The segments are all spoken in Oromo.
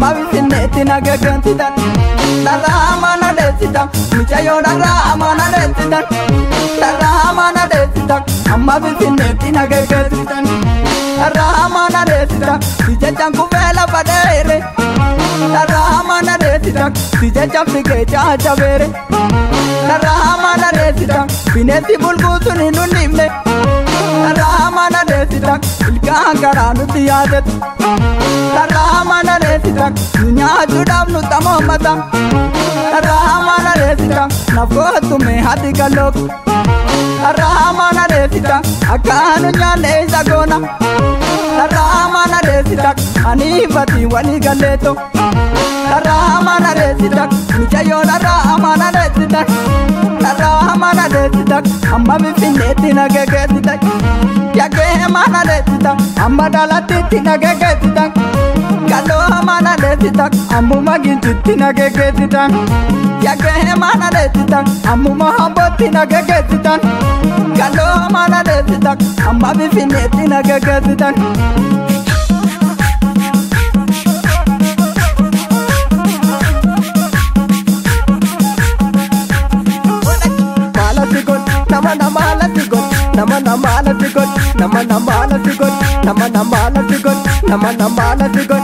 amma bisinneetti nagagantitan dharraa mana deessitan mucayyoo dharraa mana deessitan dharraa mana deessitan amma bisinneetti nagagantitan dharraa mana deessitan dijechaan kufee lafa dheere dharraa mana deessitan dijechaan fikee caacabeere dharraa mana deessitan bineensi bulguusun hin hundifne dharraa mana deessitan ilkaan karaa nutti yaadetu dharraa mana deessitan nu nyaachuudhaaf nu xamoommata dharraa mana deessitan naaf gootume hati galloof dharraa mana deessitan akka nu nyaanne isa goona dharraa mana deessitan ani bati walii galleeto dharraa mana deessitan mucayyoo dharraa mana deessitan dharraa mana deessitan amma bifinneetti nagegeessitan yaggee mana deessitan amma dhalattitti nagegeessitan galloo mana deessitan ammuma gintitti nagegeessitan yaggee mana deessitan ammuma hambootti nagegeessitan galloo mana deessitan amma bifinneetti nagegeessitan. Nama nama latigot, nama nama latigot, nama nama latigot, nama nama latigot, nama nama latigot.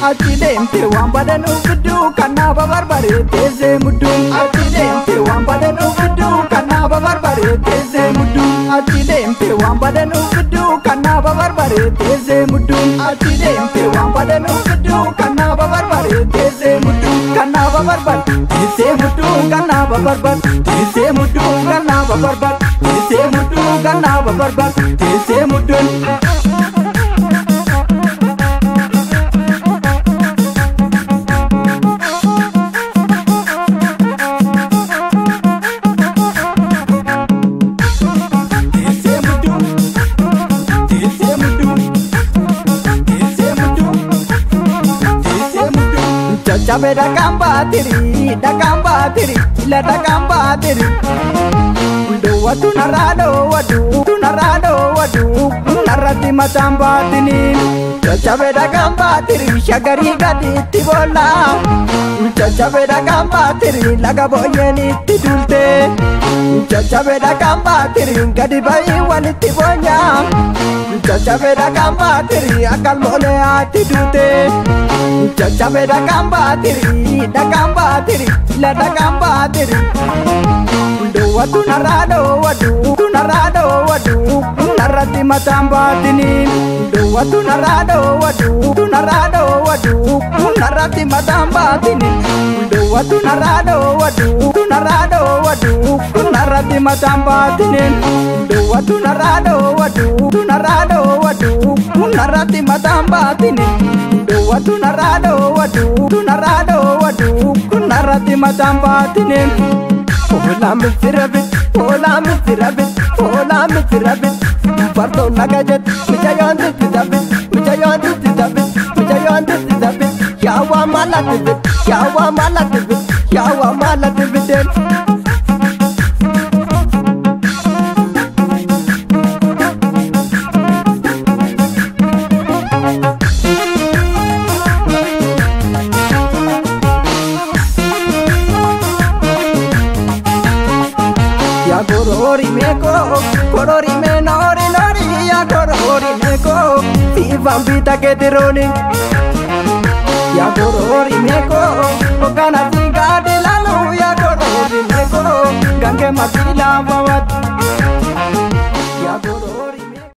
Ati deemte waan badan ufiddu kanaaf barbare teessee muddu. Ati deemte waan badan ufiddu kanaaf barbare teessee muddu. Ati deemte waan badan ufiddu kanaaf barbare teessee muddu. Ati deemte waan badan ufiddu kanaaf barbare teessee muddu. Kanaaf barbare teessee muddu kanaaf barbare teessee muddu kanaaf barbare teessee muddu kanaaf barbare teessee muddu. Chabe da kambatiri, la da kambatiri. Do watu narado wadu, narati matambatini. Chabe da kambatiri, shagari gadi tibola. Chabe da kambatiri, laga boyeni tidulte. Chabe da kambatiri, gadi bayi wali tibonya. Chabe da kambatiri, akal mole ati dute. Chabe da kambatiri, la da kambatiri. Do watu narado wadu, narati matambatini. Do watu narado wadu, narati matambatini. Do watu narado wadu, narati matambatini. Do watu narado wadu, narati matambatini. Do watu narado wadu, narati matambatini. Ola mitirabe, parto nagajet, mujayon titabe, yawa malatibit. Korori me nori ya korori meko, si vambita que te roni. Ya korori meko, okana